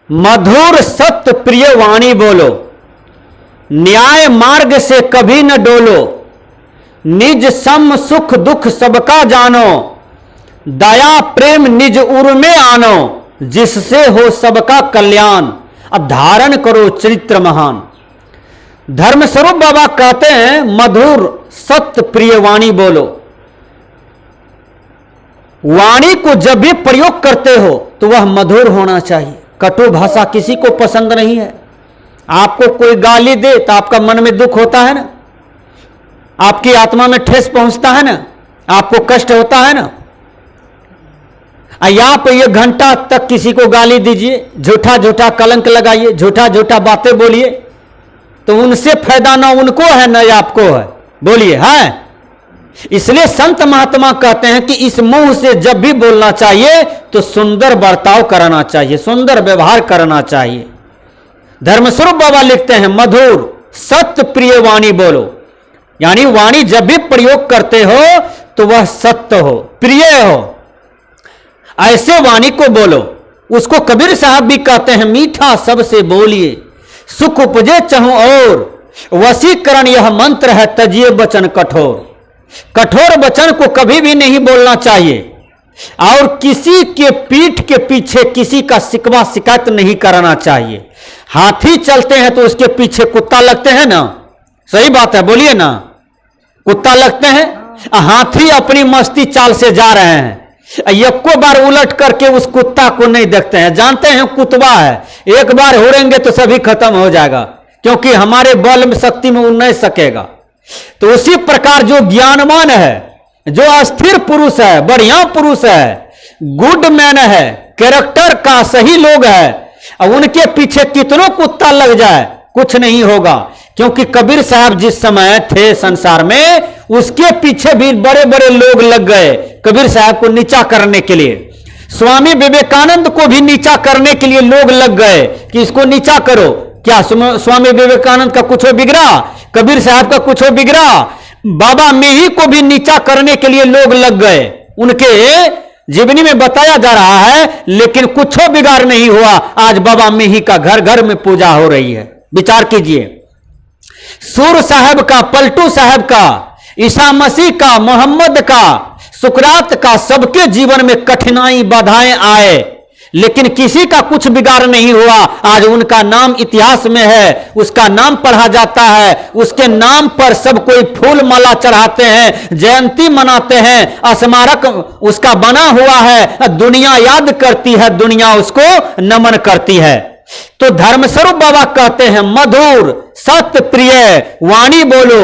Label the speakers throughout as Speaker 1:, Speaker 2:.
Speaker 1: मधुर सत्य प्रिय वाणी बोलो, न्याय मार्ग से कभी न डोलो, निज सम सुख दुख सबका जानो, दया प्रेम निज उर में आनो, जिससे हो सबका कल्याण, अब धारण करो चरित्र महान। धर्मस्वरूप बाबा कहते हैं मधुर सत्य प्रिय वाणी बोलो। वाणी को जब भी प्रयोग करते हो तो वह मधुर होना चाहिए। कटु भाषा किसी को पसंद नहीं है। आपको कोई गाली दे तो आपका मन में दुख होता है ना, आपकी आत्मा में ठेस पहुंचता है ना, आपको कष्ट होता है ना। या पे 1 घंटा तक किसी को गाली दीजिए, झूठा झूठा कलंक लगाइए, झूठा झूठा बातें बोलिए, तो उनसे फायदा ना उनको है ना आपको है। बोलिए है। इसलिए संत महात्मा कहते हैं कि इस मुंह से जब भी बोलना चाहिए तो सुंदर बर्ताव करना चाहिए, सुंदर व्यवहार करना चाहिए। धर्मस्वरूप बाबा लिखते हैं मधुर सत्य प्रिय वाणी बोलो, यानी वाणी जब भी प्रयोग करते हो तो वह सत्य हो, प्रिय हो, ऐसे वाणी को बोलो। उसको कबीर साहब भी कहते हैं मीठा सबसे बोलिए, सुख उपजे चहु और, वशीकरण यह मंत्र है तजिए वचन कठोर। कठोर वचन को कभी भी नहीं बोलना चाहिए और किसी के पीठ के पीछे किसी का शिकवा शिकायत नहीं करना चाहिए। हाथी चलते हैं तो उसके पीछे कुत्ता लगते हैं ना, सही बात है, बोलिए ना, कुत्ता लगते हैं। हाथी अपनी मस्ती चाल से जा रहे हैं, एको बार उलट करके उस कुत्ता को नहीं देखते हैं, जानते हैं कुतवा है, एक बार उड़ेंगे तो सभी खत्म हो जाएगा, क्योंकि हमारे बल में शक्ति में उड़ नहीं सकेगा। तो उसी प्रकार जो ज्ञानवान है, जो अस्थिर पुरुष है, बढ़िया पुरुष है, गुड मैन है, कैरेक्टर का सही लोग है, और उनके पीछे कितनों कुत्ता लग जाए कुछ नहीं होगा। क्योंकि कबीर साहब जिस समय थे संसार में, उसके पीछे भी बड़े बड़े लोग लग गए कबीर साहब को नीचा करने के लिए। स्वामी विवेकानंद को भी नीचा करने के लिए लोग लग गए कि इसको नीचा करो। क्या स्वामी विवेकानंद का कुछ बिगड़ा? कबीर साहब का कुछ बिगड़ा? बाबा मेही को भी नीचा करने के लिए लोग लग गए, उनके जीवनी में बताया जा रहा है, लेकिन कुछ बिगाड़ नहीं हुआ। आज बाबा मेही का घर घर में पूजा हो रही है। विचार कीजिए, सूर साहब का, पलटू साहब का, ईसा मसीह का, मोहम्मद का, सुकरात का, सबके जीवन में कठिनाई बाधाएं आए, लेकिन किसी का कुछ बिगाड़ नहीं हुआ। आज उनका नाम इतिहास में है, उसका नाम पढ़ा जाता है, उसके नाम पर सब कोई फूल माला चढ़ाते हैं, जयंती मनाते हैं, स्मारक उसका बना हुआ है, दुनिया याद करती है, दुनिया उसको नमन करती है। तो धर्मस्वरूप बाबा कहते हैं मधुर सत्य प्रिय वाणी बोलो।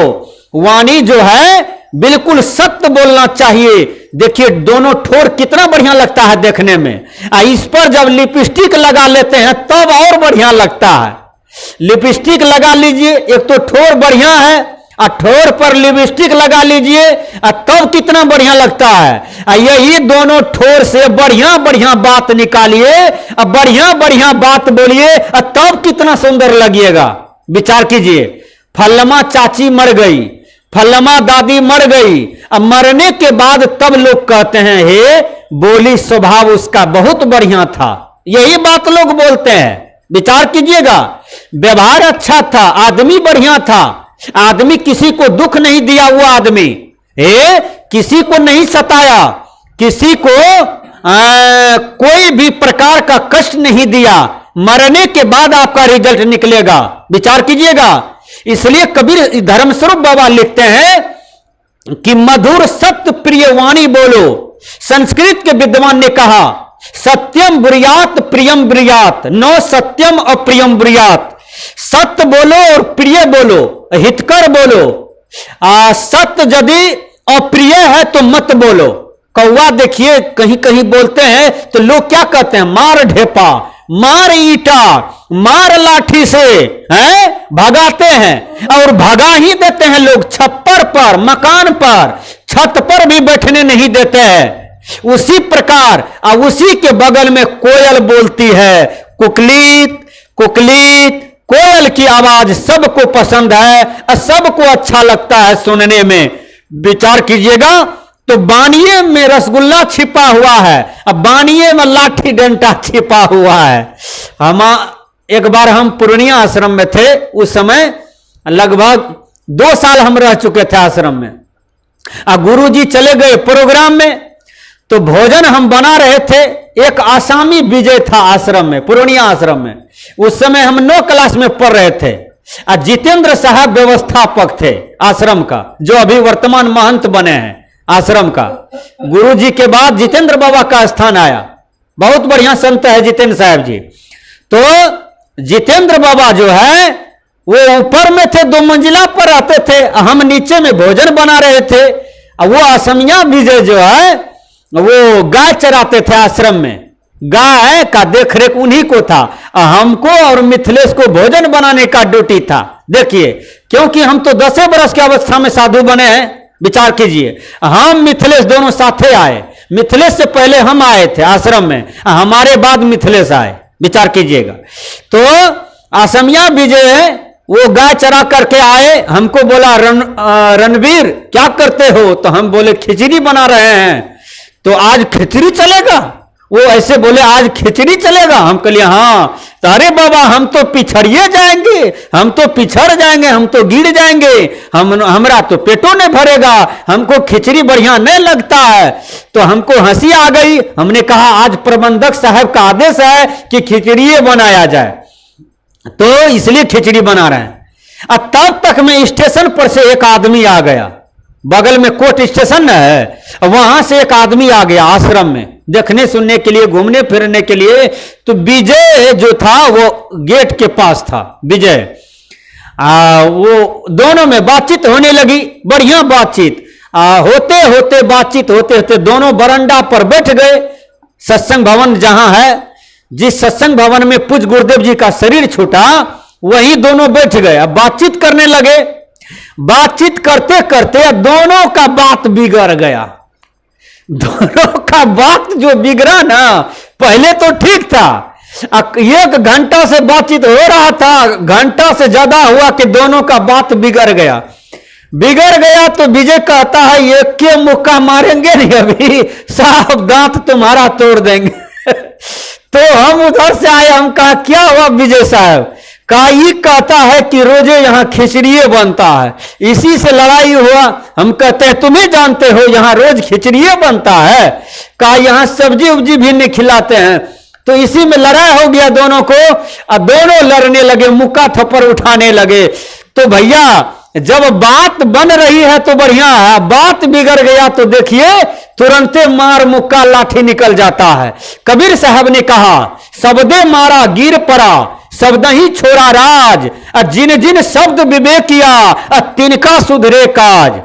Speaker 1: वाणी जो है बिल्कुल सत्य बोलना चाहिए। देखिए दोनों ठोर कितना बढ़िया लगता है देखने में, इस पर जब लिपस्टिक लगा लेते हैं तब और बढ़िया लगता है। लिपस्टिक लगा लीजिए, एक तो ठोर बढ़िया है, और ठोर पर लिपस्टिक लगा लीजिए तब कितना बढ़िया लगता है। यही दोनों ठोर से बढ़िया बढ़िया बात निकालिए, बढ़िया बढ़िया बात बोलिए, तब कितना सुंदर लगिएगा। विचार कीजिए, फल्लमा चाची मर गई, फल्लमा दादी मर गई, अब मरने के बाद तब लोग कहते हैं हे बोली स्वभाव उसका बहुत बढ़िया था। यही बात लोग बोलते हैं। विचार कीजिएगा, व्यवहार अच्छा था, आदमी बढ़िया था, आदमी किसी को दुख नहीं दिया हुआ आदमी, किसी को नहीं सताया, किसी को कोई भी प्रकार का कष्ट नहीं दिया, मरने के बाद आपका रिजल्ट निकलेगा। विचार कीजिएगा। इसलिए कबीर धर्मस्वरूप बाबा लिखते हैं कि मधुर सत्य प्रिय वाणी बोलो। संस्कृत के विद्वान ने कहा सत्यम ब्रूयात प्रियम ब्रूयात, नो सत्यम अप्रियम ब्रूयात। सत्य बोलो और प्रिय बोलो, हितकर बोलो। सत्य यदि अप्रिय है तो मत बोलो। कौवा देखिए कहीं कहीं बोलते हैं तो लोग क्या कहते हैं, मार ढेपा, मार ईटा, मार लाठी से भगाते हैं, और भगा ही देते हैं लोग। छप्पर पर, मकान पर, छत पर भी बैठने नहीं देते हैं। उसी प्रकार उसी के बगल में कोयल बोलती है, कुकलीत कुकलीत। कोयल की आवाज सबको पसंद है, सबको अच्छा लगता है सुनने में। विचार कीजिएगा, तो बानिए में रसगुल्ला छिपा हुआ है, अब बानिए में लाठी डंडा छिपा हुआ है। एक बार हम पूर्णिया आश्रम में थे, उस समय लगभग 2 साल हम रह चुके थे आश्रम में। गुरु जी चले गए प्रोग्राम में, तो भोजन हम बना रहे थे। एक आसामी विजय था आश्रम में, पूर्णिया आश्रम में। उस समय हम 9 क्लास में पढ़ रहे थे। जितेंद्र साहब व्यवस्थापक थे आश्रम का, जो अभी वर्तमान महंत बने हैं आश्रम का। गुरु जी के बाद जितेंद्र बाबा का स्थान आया। बहुत बढ़िया संत है जितेंद्र साहब जी। तो जितेंद्र बाबा जो है वो ऊपर में थे, 2 मंजिला पर रहते थे, हम नीचे में भोजन बना रहे थे। वो असमिया विजय जो है वो गाय चराते थे आश्रम में। गाय का देखरेख उन्हीं को था। हमको और मिथिलेश को भोजन बनाने का ड्यूटी था। देखिए, क्योंकि हम तो 10 वर्ष की अवस्था में साधु बने हैं। विचार कीजिए, हम मिथिलेश दोनों साथे आए। मिथिलेश से पहले हम आए थे आश्रम में, हमारे बाद मिथिलेश आए। विचार कीजिएगा। तो असमिया विजय वो गाय चरा करके आए। हमको बोला रणवीर क्या करते हो? तो हम बोले खिचड़ी बना रहे हैं। तो आज खिचड़ी चलेगा? वो ऐसे बोले आज खिचड़ी चलेगा? हम कहलिए हाँ। तो अरे बाबा हम तो पिछड़िए जाएंगे, हम तो पिछड़ जाएंगे, हम तो गिर जाएंगे, हमरा तो पेटों नहीं भरेगा, हमको खिचड़ी बढ़िया नहीं लगता है। तो हमको हंसी आ गई। हमने कहा आज प्रबंधक साहब का आदेश है कि खिचड़ी बनाया जाए, तो इसलिए खिचड़ी बना रहे हैं। अब तब तक में स्टेशन पर से एक आदमी आ गया। बगल में कोट स्टेशन है, वहां से एक आदमी आ गया आश्रम में देखने सुनने के लिए, घूमने फिरने के लिए। तो विजय जो था वो गेट के पास था। विजय वो दोनों में बातचीत होने लगी, बढ़िया बातचीत। होते होते बातचीत होते होते दोनों बरंडा पर बैठ गए। सत्संग भवन जहां है, जिस सत्संग भवन में पूज्य गुरुदेव जी का शरीर छूटा, वहीं दोनों बैठ गए। अब बातचीत करने लगे। बातचीत करते करते दोनों का बात बिगड़ गया। दोनों का बात जो बिगड़ा ना, पहले तो ठीक था। 1 घंटा से बातचीत हो रहा था, घंटा से ज्यादा हुआ कि दोनों का बात बिगड़ गया। बिगड़ गया तो विजय कहता है एक के मुक्का मारेंगे नहीं अभी साहब, दांत तुम्हारा तोड़ देंगे। तो हम उधर से आए। हम कहा क्या हुआ विजय साहब? कहा ये कहता है कि रोजे यहाँ खिचड़िए बनता है, इसी से लड़ाई हुआ। हम कहते हैं तुम्हें जानते हो यहाँ रोज खिचड़िए बनता है? कहा यहाँ सब्जी उब्जी भी नहीं खिलाते हैं। तो इसी में लड़ाई हो गया दोनों को, और दोनों लड़ने लगे, मुक्का थप्पड़ उठाने लगे। तो भैया जब बात बन रही है तो बढ़िया है, बात बिगड़ गया तो देखिए तुरंते मार मुक्का लाठी निकल जाता है। कबीर साहब ने कहा शब्दे मारा गिर पड़ा, शब्द ही छोड़ा राज, जिन जिन शब्द विवेक किया तिनका सुधरे काज।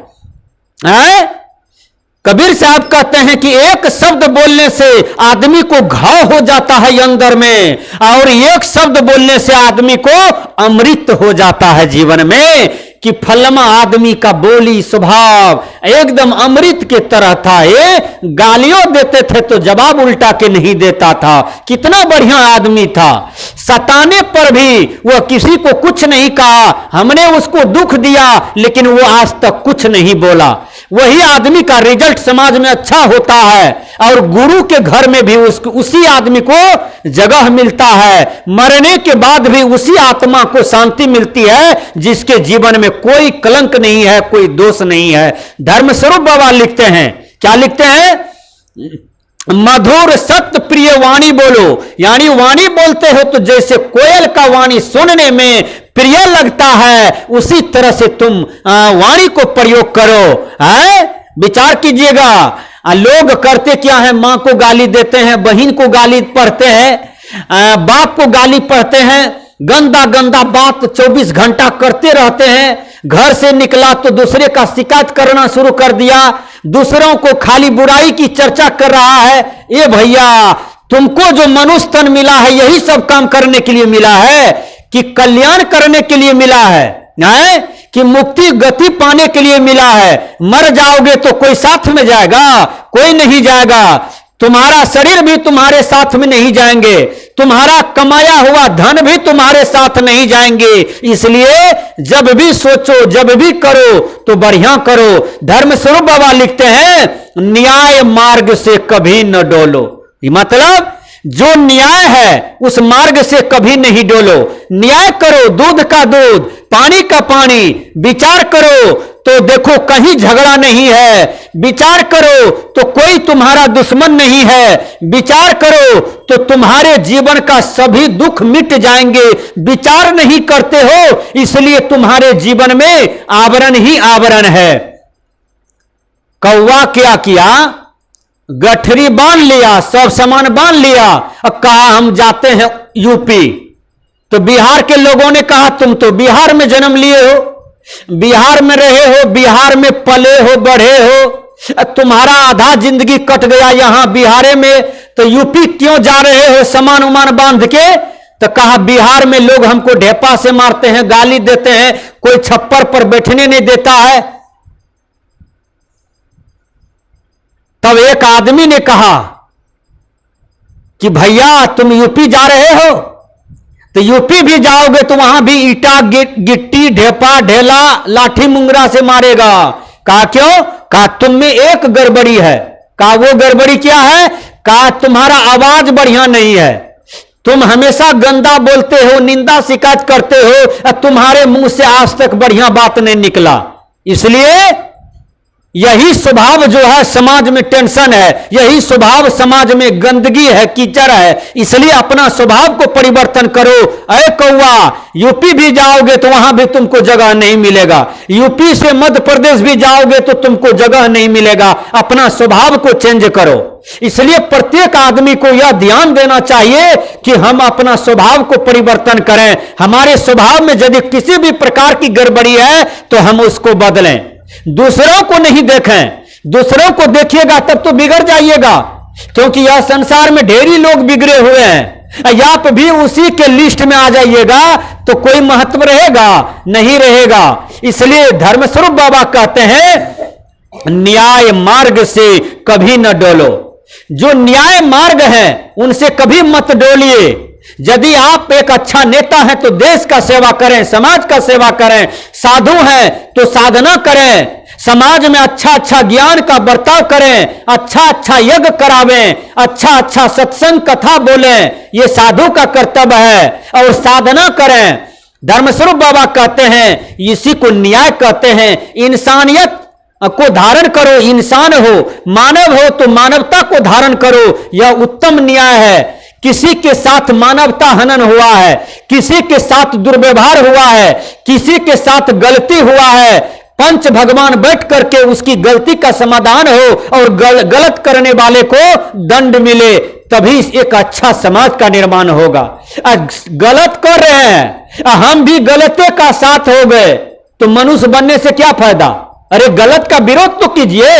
Speaker 1: कबीर साहब कहते हैं कि एक शब्द बोलने से आदमी को घाव हो जाता है अंदर में, और एक शब्द बोलने से आदमी को अमृत हो जाता है जीवन में। कि फलमा आदमी का बोली स्वभाव एकदम अमृत के तरह था। ये गालियों देते थे तो जवाब उल्टा के नहीं देता था। कितना बढ़िया आदमी था। सताने पर भी वह किसी को कुछ नहीं कहा। हमने उसको दुख दिया लेकिन वो आज तक कुछ नहीं बोला। वही आदमी का रिजल्ट समाज में अच्छा होता है, और गुरु के घर में भी उसी आदमी को जगह मिलता है। मरने के बाद भी उसी आत्मा को शांति मिलती है जिसके जीवन में कोई कलंक नहीं है, कोई दोष नहीं है। धर्मस्वरूप बाबा लिखते हैं, क्या लिखते हैं? मधुर सत्य प्रिय वाणी बोलो, यानी वाणी बोलते हो तो जैसे कोयल का वाणी सुनने में प्रिय लगता है, उसी तरह से तुम वाणी को प्रयोग करो। है विचार कीजिएगा। लोग करते क्या है? मां को गाली देते हैं, बहन को गाली पढ़ते हैं, बाप को गाली पढ़ते हैं, गंदा गंदा बात 24 घंटा करते रहते हैं। घर से निकला तो दूसरे का शिकायत करना शुरू कर दिया, दूसरों को खाली बुराई की चर्चा कर रहा है। ये भैया तुमको जो मनुष्य तन मिला है यही सब काम करने के लिए मिला है कि कल्याण करने के लिए मिला है, कि मुक्ति गति पाने के लिए मिला है। मर जाओगे तो कोई साथ में जाएगा? कोई नहीं जाएगा। तुम्हारा शरीर भी तुम्हारे साथ में नहीं जाएंगे, तुम्हारा कमाया हुआ धन भी तुम्हारे साथ नहीं जाएंगे। इसलिए जब भी सोचो, जब भी करो तो बढ़िया करो। धर्मस्वरूप बाबा लिखते हैं न्याय मार्ग से कभी न डोलो। मतलब जो न्याय है उस मार्ग से कभी नहीं डोलो। न्याय करो, दूध का दूध, पानी का पानी। विचार करो तो देखो कहीं झगड़ा नहीं है। विचार करो तो कोई तुम्हारा दुश्मन नहीं है। विचार करो तो तुम्हारे जीवन का सभी दुख मिट जाएंगे। विचार नहीं करते हो इसलिए तुम्हारे जीवन में आवरण ही आवरण है। कौवा क्या किया, गठरी बांध लिया, सब सामान बांध लिया, अब कहा हम जाते हैं यूपी। तो बिहार के लोगों ने कहा तुम तो बिहार में जन्म लिए हो, बिहार में रहे हो, बिहार में पले हो, बढ़े हो, तुम्हारा आधा जिंदगी कट गया यहां बिहारे में, तो यूपी क्यों जा रहे हो सामान उमान बांध के? तो कहा बिहार में लोग हमको ढेपा से मारते हैं, गाली देते हैं, कोई छप्पर पर बैठने नहीं देता है। तब एक आदमी ने कहा कि भैया तुम यूपी जा रहे हो तो यूपी भी जाओगे तो वहां भी ईटा गिट्टी ढेपा ढेला लाठी मुंगरा से मारेगा। कहा क्यों? कहा तुम में एक गड़बड़ी है। कहा वो गड़बड़ी क्या है? कहा तुम्हारा आवाज बढ़िया नहीं है, तुम हमेशा गंदा बोलते हो, निंदा शिकायत करते हो, तुम्हारे मुंह से आज तक बढ़िया बात नहीं निकला। इसलिए यही स्वभाव जो है समाज में टेंशन है, यही स्वभाव समाज में गंदगी है, कीचड़ है। इसलिए अपना स्वभाव को परिवर्तन करो। अरे कौवा, यूपी भी जाओगे तो वहां भी तुमको जगह नहीं मिलेगा, यूपी से मध्य प्रदेश भी जाओगे तो तुमको जगह नहीं मिलेगा। अपना स्वभाव को चेंज करो। इसलिए प्रत्येक आदमी को यह ध्यान देना चाहिए कि हम अपना स्वभाव को परिवर्तन करें। हमारे स्वभाव में यदि किसी भी प्रकार की गड़बड़ी है तो हम उसको बदलें। दूसरों को नहीं देखें, दूसरों को देखिएगा तब तो बिगड़ जाइएगा, क्योंकि यह संसार में ढेरी लोग बिगड़े हुए हैं। आप भी उसी के लिस्ट में आ जाइएगा तो कोई महत्व रहेगा नहीं रहेगा। इसलिए धर्मस्वरूप बाबा कहते हैं न्याय मार्ग से कभी न डोलो। जो न्याय मार्ग है उनसे कभी मत डोलिए। यदि आप एक अच्छा नेता हैं तो देश का सेवा करें, समाज का सेवा करें। साधु हैं तो साधना करें, समाज में अच्छा अच्छा ज्ञान का बर्ताव करें, अच्छा अच्छा यज्ञ करावें, अच्छा अच्छा सत्संग कथा बोलें। ये साधु का कर्तव्य है और साधना करें। धर्मस्वरूप बाबा कहते हैं इसी को न्याय कहते हैं। इंसानियत को धारण करो, इंसान हो, मानव हो तो मानवता को धारण करो, यह उत्तम न्याय है। किसी के साथ मानवता हनन हुआ है, किसी के साथ दुर्व्यवहार हुआ है, किसी के साथ गलती हुआ है, पंच भगवान बैठ करके उसकी गलती का समाधान हो और गलत करने वाले को दंड मिले, तभी एक अच्छा समाज का निर्माण होगा। गलत कर रहे हैं, हम भी गलते का साथ हो गए तो मनुष्य बनने से क्या फायदा? अरे गलत का विरोध तो कीजिए,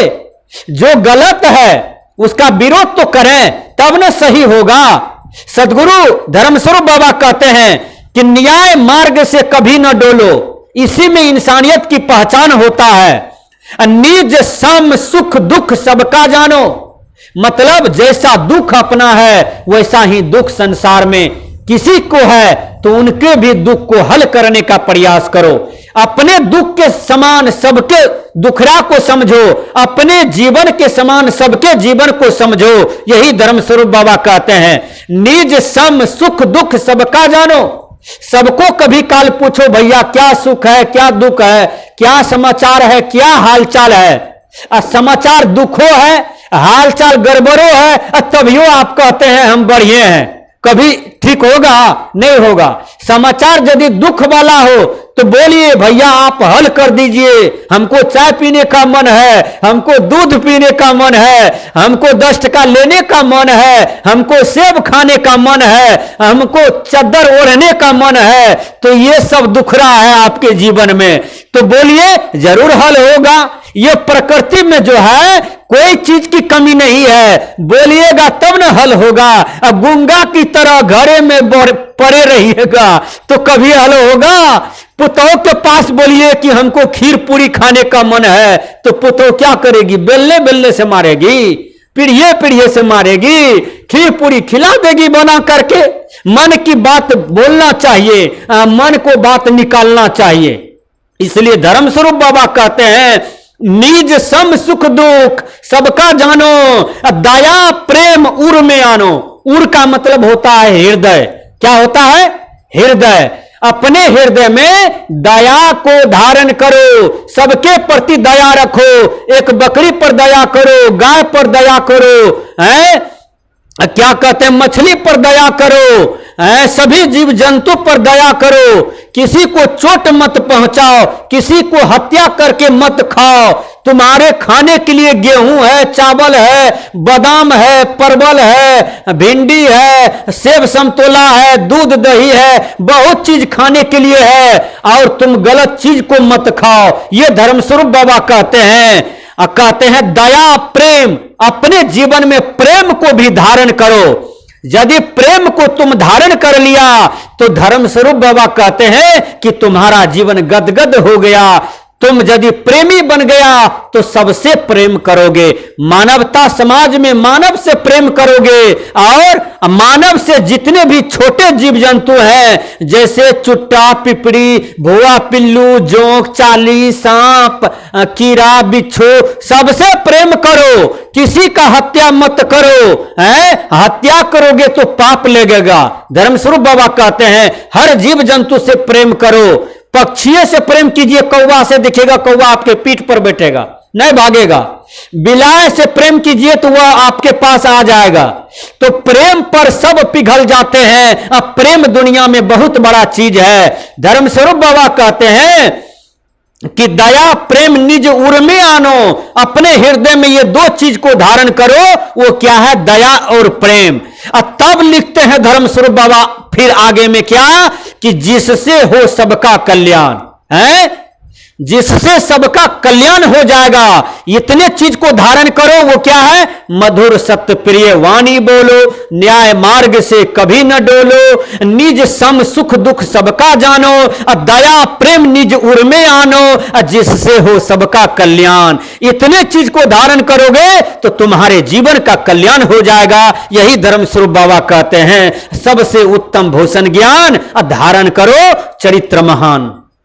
Speaker 1: जो गलत है उसका विरोध तो करें तब न सही होगा। सदगुरु धर्मस्वरूप बाबा कहते हैं कि न्याय मार्ग से कभी न डोलो, इसी में इंसानियत की पहचान होता है। निज सम सुख दुख सबका जानो, मतलब जैसा दुख अपना है वैसा ही दुख संसार में किसी को है तो उनके भी दुख को हल करने का प्रयास करो। अपने दुख के समान सबके दुखरा को समझो, अपने जीवन के समान सबके जीवन को समझो। यही धर्मस्वरूप बाबा कहते हैं निज सम सुख दुख सबका जानो। सबको कभी काल पूछो भैया क्या सुख है, क्या दुख है, क्या समाचार है, क्या हालचाल है। समाचार दुखों है, हालचाल गड़बड़ों है, तभियो आप कहते हैं हम बढ़िए हैं। कभी ठीक होगा? नहीं होगा। समाचार यदि दुख वाला हो तो बोलिए भैया आप हल कर दीजिए, हमको चाय पीने का मन है, हमको दूध पीने का मन है, हमको 10 टका लेने का मन है, हमको सेब खाने का मन है, हमको चादर ओढ़ने का मन है। तो ये सब दुख रहा है आपके जीवन में तो बोलिए जरूर हल होगा। ये प्रकृति में जो है कोई चीज की कमी नहीं है, बोलिएगा तब न हल होगा। अब गूंगा की तरह घरे में पड़े रहिएगा तो कभी हल होगा? पुतों के पास बोलिए कि हमको खीर पूरी खाने का मन है तो पुतों क्या करेगी? बेलने बेलने से मारेगी, पीढ़िए पीढ़िए से मारेगी, खीर पूरी खिला देगी बना करके। मन की बात बोलना चाहिए, मन को बात निकालना चाहिए। इसलिए धर्म स्वरूप बाबा कहते हैं, निज सम सुख दुख सबका जानो, दया प्रेम उर में आनो। उर का मतलब होता है हृदय। क्या होता है? हृदय। अपने हृदय में दया को धारण करो, सबके प्रति दया रखो। एक बकरी पर दया करो, गाय पर दया करो, हैं? क्या कहते हैं, मछली पर दया करो, सभी जीव जंतु पर दया करो। किसी को चोट मत पहुंचाओ, किसी को हत्या करके मत खाओ। तुम्हारे खाने के लिए गेहूं है, चावल है, बादाम है, परवल है, भिंडी है, सेब संतोला है, दूध दही है, बहुत चीज खाने के लिए है, और तुम गलत चीज को मत खाओ। ये धर्म स्वरूप बाबा कहते हैं। कहते हैं दया प्रेम, अपने जीवन में प्रेम को भी धारण करो। यदि प्रेम को तुम धारण कर लिया तो धर्म स्वरूप बाबा कहते हैं कि तुम्हारा जीवन गदगद हो गया। तुम यदि प्रेमी बन गया तो सबसे प्रेम करोगे, मानवता समाज में मानव से प्रेम करोगे, और मानव से जितने भी छोटे जीव जंतु हैं, जैसे चुट्टा, पिपड़ी, भुआ, पिल्लू, जोंक, चाली, सांप, कीड़ा, बिच्छू, सबसे प्रेम करो। किसी का हत्या मत करो, है? हत्या करोगे तो पाप लगेगा। धर्मस्वरूप बाबा कहते हैं हर जीव जंतु से प्रेम करो। पक्षियों से प्रेम कीजिए, कौवा से दिखेगा, कौवा आपके पीठ पर बैठेगा, नहीं भागेगा। बिलाय से प्रेम कीजिए तो वह आपके पास आ जाएगा। तो प्रेम पर सब पिघल जाते हैं। अब प्रेम दुनिया में बहुत बड़ा चीज है। धर्मस्वरूप बाबा कहते हैं कि दया प्रेम निज उर में आनो। अपने हृदय में ये दो चीज को धारण करो। वो क्या है? दया और प्रेम। अब तब लिखते हैं धर्म स्वरूप बाबा फिर आगे में क्या, कि जिससे हो सबका कल्याण, है? जिससे सबका कल्याण हो जाएगा। इतने चीज को धारण करो। वो क्या है? मधुर सत्य प्रिय वाणी बोलो, न्याय मार्ग से कभी न डोलो, निज सम सुख दुख सबका जानो, दया प्रेम निज उर में आनो, जिससे हो सबका कल्याण। इतने चीज को धारण करोगे तो तुम्हारे जीवन का कल्याण हो जाएगा। यही धर्म स्वरूप बाबा कहते हैं, सबसे उत्तम भूषण ज्ञान धारण करो चरित्र महान।